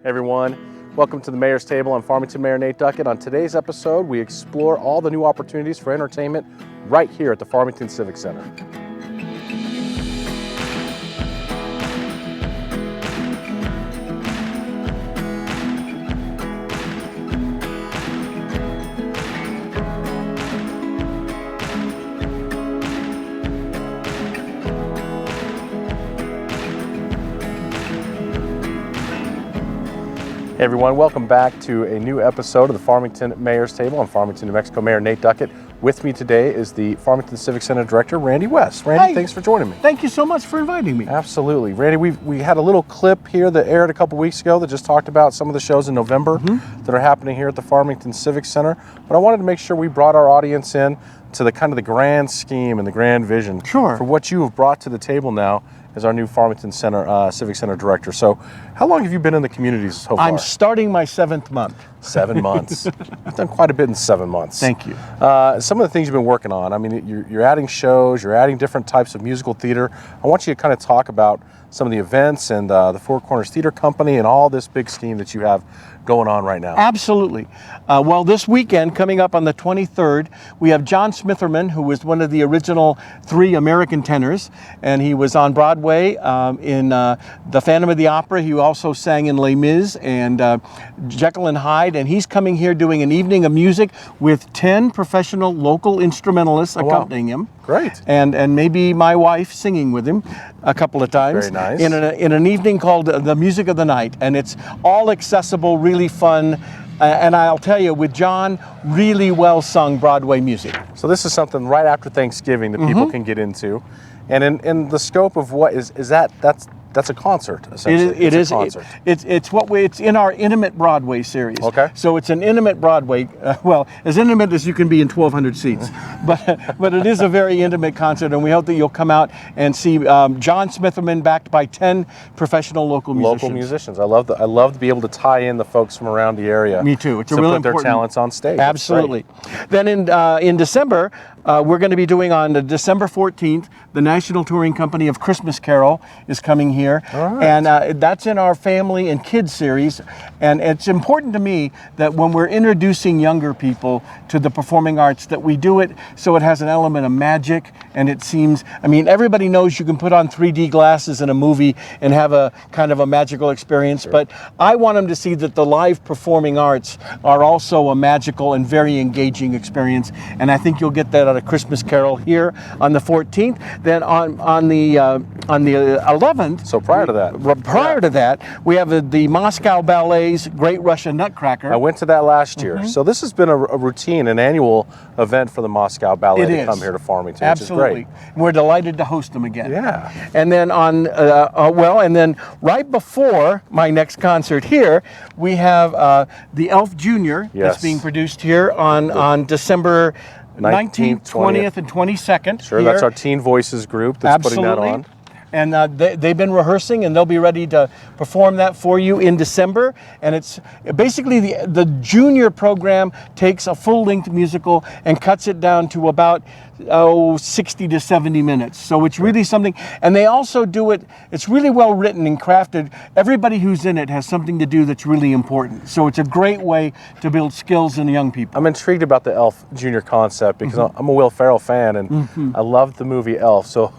Hey everyone, welcome to the Mayor's Table. I'm Farmington Mayor Nate Duckett. On today's episode, we explore all the new opportunities for entertainment right here at the Farmington Civic Center. Hey everyone, welcome back to a new episode of the Farmington Mayor's Table. I'm Farmington, New Mexico Mayor Nate Duckett. With me today is the Farmington Civic Center Director, Randy West. Randy, thanks for joining me. Thank you so much for inviting me. Absolutely. Randy, we had a little clip here that aired a couple weeks ago that just talked about some of the shows in November that are happening here at the Farmington Civic Center. But I wanted to make sure we brought our audience in to the kind of the grand scheme and the grand vision for what you have brought to the table now as our new Farmington Civic Center Director. So how long have you been in the communities so far? I'm starting my 7th month. 7 months. You've done quite a bit in 7 months. Thank you. Some of the things you've been working on, I mean, you're adding shows, you're adding different types of musical theater. I want you to kind of talk about some of the events and the Four Corners Theater Company and all this big scheme that you have going on right now. Absolutely. Well, this weekend, coming up on the 23rd, we have John Smitherman, who was one of the original 3 American tenors, and he was on Broadway in The Phantom of the Opera. He also sang in Les Mis and Jekyll and Hyde, and he's coming here doing an evening of music with 10 professional local instrumentalists accompanying him. Great. And maybe my wife singing with him a couple of times. Very nice. In an evening called The Music of the Night, and it's all accessible, really fun, and I'll tell you, with John, really well sung Broadway music. So this is something right after Thanksgiving that people can get into, and in the scope of what is that's a concert essentially. It's a concert. It's in our intimate Broadway series. Okay. So it's an intimate Broadway, well, as intimate as you can be in 1,200 seats, but it is a very intimate concert, and we hope that you'll come out and see John Smitherman backed by 10 professional local musicians. Local musicians. I love to be able to tie in the folks from around the area. Me too. It's to a really put their talents on stage. Absolutely. Then in December, we're going to be doing on December 14th, the National Touring Company of Christmas Carol is coming here. All right. And that's in our family and kids series. And it's important to me that when we're introducing younger people to the performing arts, that we do it so it has an element of magic. And it seems, I mean, everybody knows you can put on 3D glasses in a movie and have a kind of a magical experience. Sure. But I want them to see that the live performing arts are also a magical and very engaging experience. And I think you'll get that at a Christmas Carol here on the 14th. Then on the 11th. So prior to that, we have the Moscow Ballet's Great Russian Nutcracker. I went to that last year. So this has been a routine, an annual event for the Moscow Ballet to come here to Farmington, Absolutely. Which is great. We're delighted to host them again. Yeah. And then and then right before my next concert here, we have the Elf Jr. that's being produced here on December 19th, 20th, and 22nd. Sure, that's our Teen Voices group that's putting that on. And they've been rehearsing, and they'll be ready to perform that for you in December. And it's basically the junior program takes a full-length musical and cuts it down to about 60 to 70 minutes. So it's really something. And they also do it, it's really well written and crafted. Everybody who's in it has something to do that's really important. So it's a great way to build skills in young people. I'm intrigued about the Elf Junior concept because I'm a Will Ferrell fan, and I loved the movie Elf. So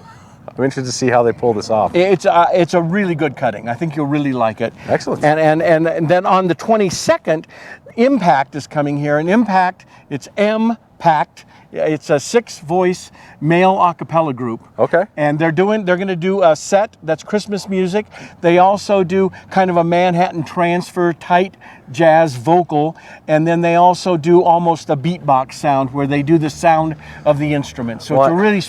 I'm interested to see how they pull this off. It's a really good cutting. I think you'll really like it. Excellent. And then on the 22nd, Impact is coming here. And Impact, it's M-Pact. It's a 6-voice male a cappella group. Okay. And they're going to do a set that's Christmas music. They also do kind of a Manhattan Transfer tight jazz vocal, and then they also do almost a beatbox sound where they do the sound of the instrument. So it's a really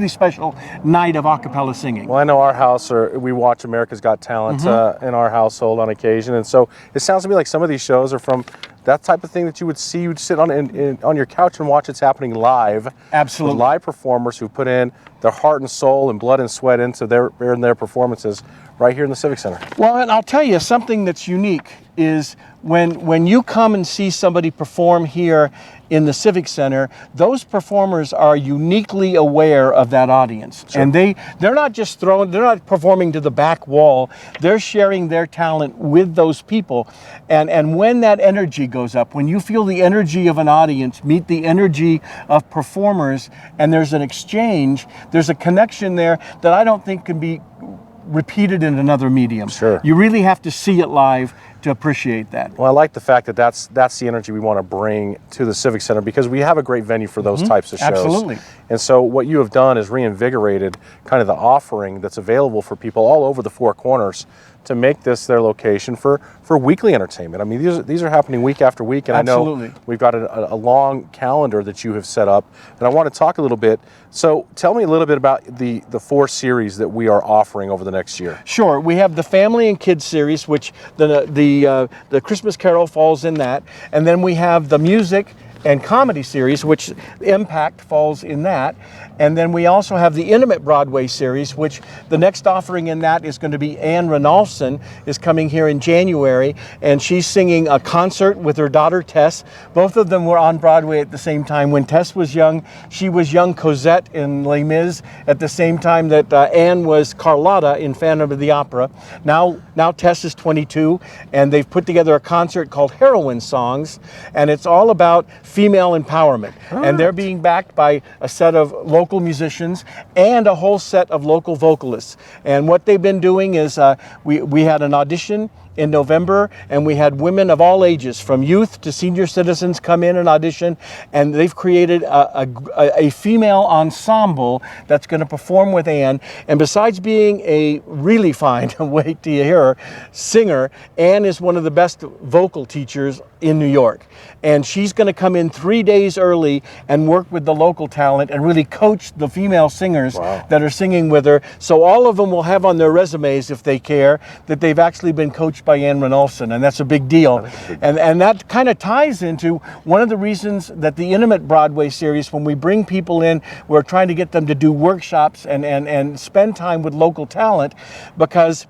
special night of a cappella singing. Well, I know our house, we watch America's Got Talent in our household on occasion, and so it sounds to me like some of these shows are from that type of thing that you'd sit on your couch and watch. It's happening live. Absolutely. With live performers who put in their heart and soul and blood and sweat into their performances right here in the Civic Center. Well, and I'll tell you something that's unique is when you come and see somebody perform here in the Civic Center, those performers are uniquely aware of that audience. Sure. And they're not just they're not performing to the back wall, they're sharing their talent with those people. And when that energy goes up, when you feel the energy of an audience meet the energy of performers, and there's an exchange, there's a connection there that I don't think can be repeated in another medium. Sure. You really have to see it live to appreciate that. Well, I like the fact that that's the energy we want to bring to the Civic Center, because we have a great venue for those types of shows. Absolutely. And so what you have done is reinvigorated kind of the offering that's available for people all over the Four Corners to make this their location for weekly entertainment. I mean, these are happening week after week, and Absolutely. I know we've got a long calendar that you have set up, and I want to talk a little bit. So tell me a little bit about the 4 series that we are offering over the next year. Sure. We have the Family and Kids series, which the Christmas Carol falls in that, and then we have the Music and Comedy series, which Impact falls in that. And then we also have the Intimate Broadway series, which the next offering in that is going to be Anne Ranolfson is coming here in January, and she's singing a concert with her daughter Tess. Both of them were on Broadway at the same time. When Tess was young, she was young Cosette in Les Mis at the same time that Anne was Carlotta in Phantom of the Opera. Now Tess is 22, and they've put together a concert called Heroine Songs, and it's all about female empowerment. And they're being backed by a set of local musicians and a whole set of local vocalists. And what they've been doing is we had an audition in November, and we had women of all ages, from youth to senior citizens, come in and audition, and they've created a female ensemble that's going to perform with Anne. And besides being a really fine, wait till you hear her, singer, Anne is one of the best vocal teachers in New York. And she's going to come in 3 days early and work with the local talent and really coach the female singers that are singing with her. So all of them will have on their resumes, if they care, that they've actually been coached by Anne Ranolfson, and that's a big deal. And that kind of ties into one of the reasons that the Intimate Broadway series, when we bring people in, we're trying to get them to do workshops and spend time with local talent, because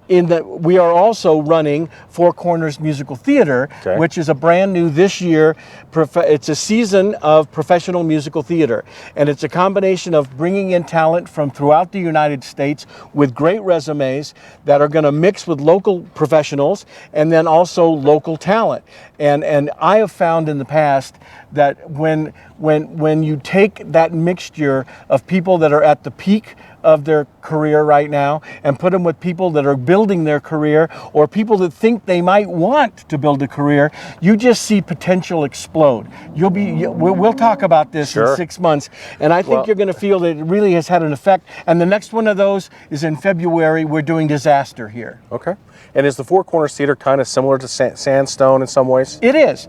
we are also running Four Corners Musical Theater, which is a brand new this year. It's a season of professional musical theater, and it's a combination of bringing in talent from throughout the United States with great resumes that are going to mix with local professionals and then also local talent. And I have found in the past that when you take that mixture of people that are at the peak of their career right now and put them with people that are building their career, or people that think they might want to build a career, you just see potential explode. We'll talk about this in 6 months, and I think you're going to feel that it really has had an effect. And the next one of those is in February. We're doing Disaster here. Okay. And is the Four Corners Theater kind of similar to Sandstone in some ways? It is.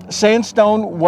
Sandstone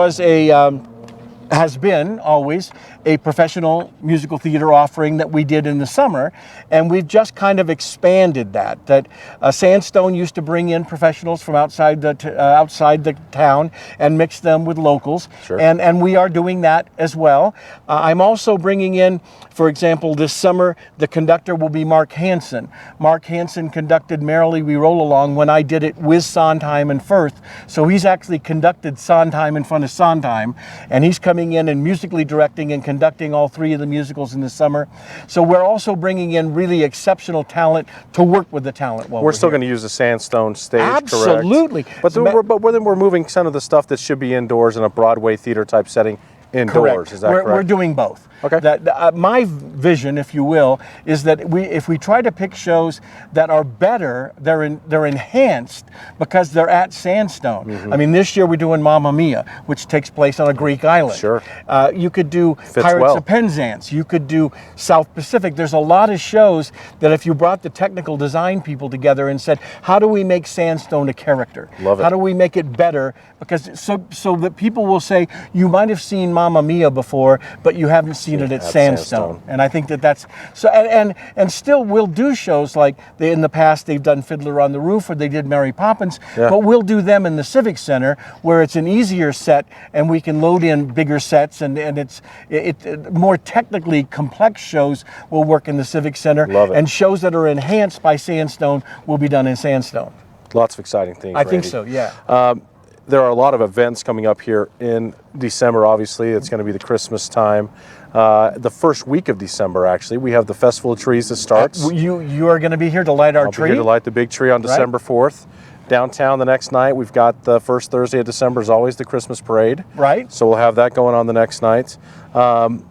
has been always a professional musical theater offering that we did in the summer, and we've just kind of expanded that. Sandstone used to bring in professionals from outside the town and mix them with locals, and we are doing that as well. I'm also bringing in, for example, this summer, the conductor will be Mark Hansen. Mark Hansen conducted Merrily We Roll Along when I did it with Sondheim and Firth, so he's actually conducted Sondheim in front of Sondheim, and he's coming in and musically directing and conducting all 3 of the musicals in the summer. So we're also bringing in really exceptional talent to work with the talent while we're still here. going to use the Sandstone stage, Absolutely. correct? But then we're moving some of the stuff that should be indoors in a Broadway theater type setting indoors. Correct. Is that correct? We're doing both. Okay. My vision, if you will, is that if we try to pick shows that are better, they're enhanced because they're at Sandstone. I mean, this year we're doing Mamma Mia, which takes place on a Greek island. Sure. You could do Pirates of Penzance. You could do South Pacific. There's a lot of shows that if you brought the technical design people together and said, how do we make Sandstone a character? Love it. How do we make it better? Because so that people will say, you might have seen Mamma Mia before, but you haven't seen it at Sandstone. And I think that's so. And still, we'll do shows like in the past they've done Fiddler on the Roof, or they did Mary Poppins. But we'll do them in the Civic Center, where it's an easier set, and we can load in bigger sets, and it's more technically complex shows will work in the Civic Center. Love it. And shows that are enhanced by Sandstone will be done in Sandstone. Lots of exciting things, I think Randy. so, yeah. There are a lot of events coming up here in December, obviously. It's going to be the Christmas time. The first week of December, actually, we have the Festival of Trees that starts. You are going to be here to light our I'll tree? be here to light the big tree on December 4th. Downtown the next night, we've got the first Thursday of December is always the Christmas parade. Right. So we'll have that going on the next night. And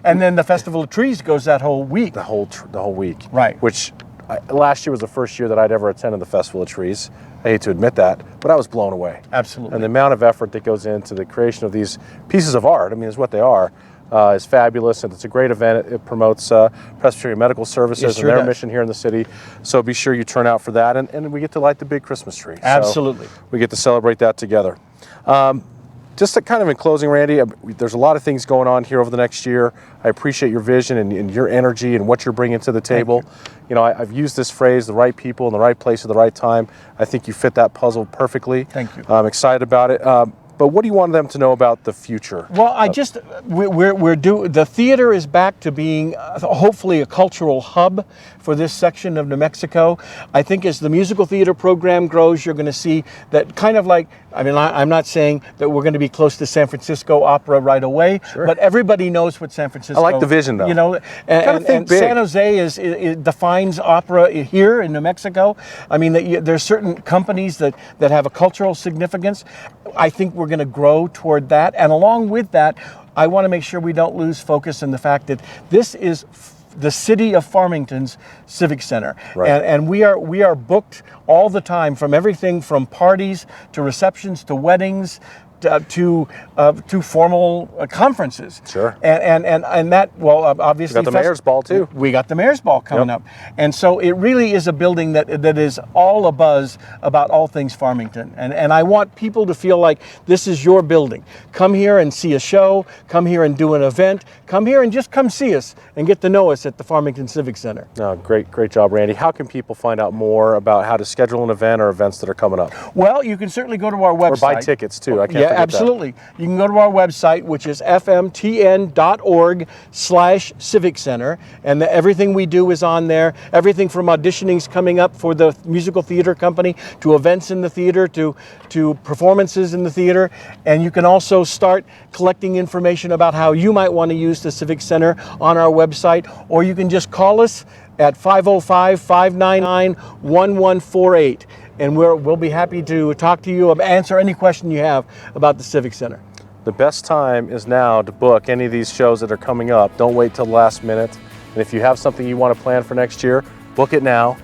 then the Festival of Trees goes that whole week. The whole week. Right. Which last year was the first year that I'd ever attended the Festival of Trees. I hate to admit that, but I was blown away. Absolutely. And the amount of effort that goes into the creation of these pieces of art, I mean, is what they are, is fabulous. And it's a great event. It promotes Presbyterian Medical Services and their mission here in the city. So be sure you turn out for that. And we get to light the big Christmas tree. Absolutely. So we get to celebrate that together. Just to kind of in closing, Randy, there's a lot of things going on here over the next year. I appreciate your vision and your energy and what you're bringing to the table. You know, I've used this phrase, the right people in the right place at the right time. I think you fit that puzzle perfectly. Thank you. I'm excited about it. But what do you want them to know about the future? Well, the theater is back to being hopefully a cultural hub for this section of New Mexico. I think as the musical theater program grows, you're going to see that kind of like, I mean, I'm not saying that we're going to be close to San Francisco opera right away, but everybody knows what San Francisco. I like the vision, though. You know, and San Jose it defines opera here in New Mexico. I mean, there's certain companies that have a cultural significance. I think we're going to grow toward that, and along with that, I want to make sure we don't lose focus in the fact that this is the city of Farmington's Civic Center, and we are booked all the time, from everything from parties to receptions to weddings to formal conferences. Sure. And that, well, obviously we got the mayor's ball too. We got the mayor's ball coming up, and so it really is a building that is all abuzz about all things Farmington. And I want people to feel like this is your building. Come here and see a show. Come here and do an event. Come here and just come see us and get to know us at the Farmington Civic Center. Oh, great job, Randy. How can people find out more about how to schedule an event or events that are coming up? Well, you can certainly go to our website. Or buy tickets too. I can't forget absolutely. That. You can go to our website, which is fmtn.org/Civic Center, and everything we do is on there. Everything from auditionings coming up for the musical theater company to events in the theater to performances in the theater. And you can also start collecting information about how you might want to use the Civic Center on our website, or you can just call us at 505-599-1148. And we'll be happy to talk to you, answer any question you have about the Civic Center. The best time is now to book any of these shows that are coming up. Don't wait till the last minute. And if you have something you want to plan for next year, book it now.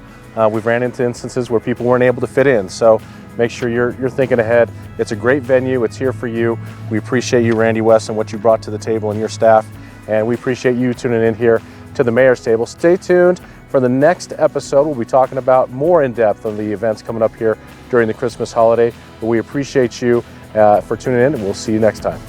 We've ran into instances where people weren't able to fit in, so make sure you're thinking ahead. It's a great venue. It's here for you. We appreciate you, Randy West, and what you brought to the table and your staff. And we appreciate you tuning in here to the Mayor's Table. Stay tuned. For the next episode, we'll be talking about more in depth on the events coming up here during the Christmas holiday. But we appreciate you for tuning in, and we'll see you next time.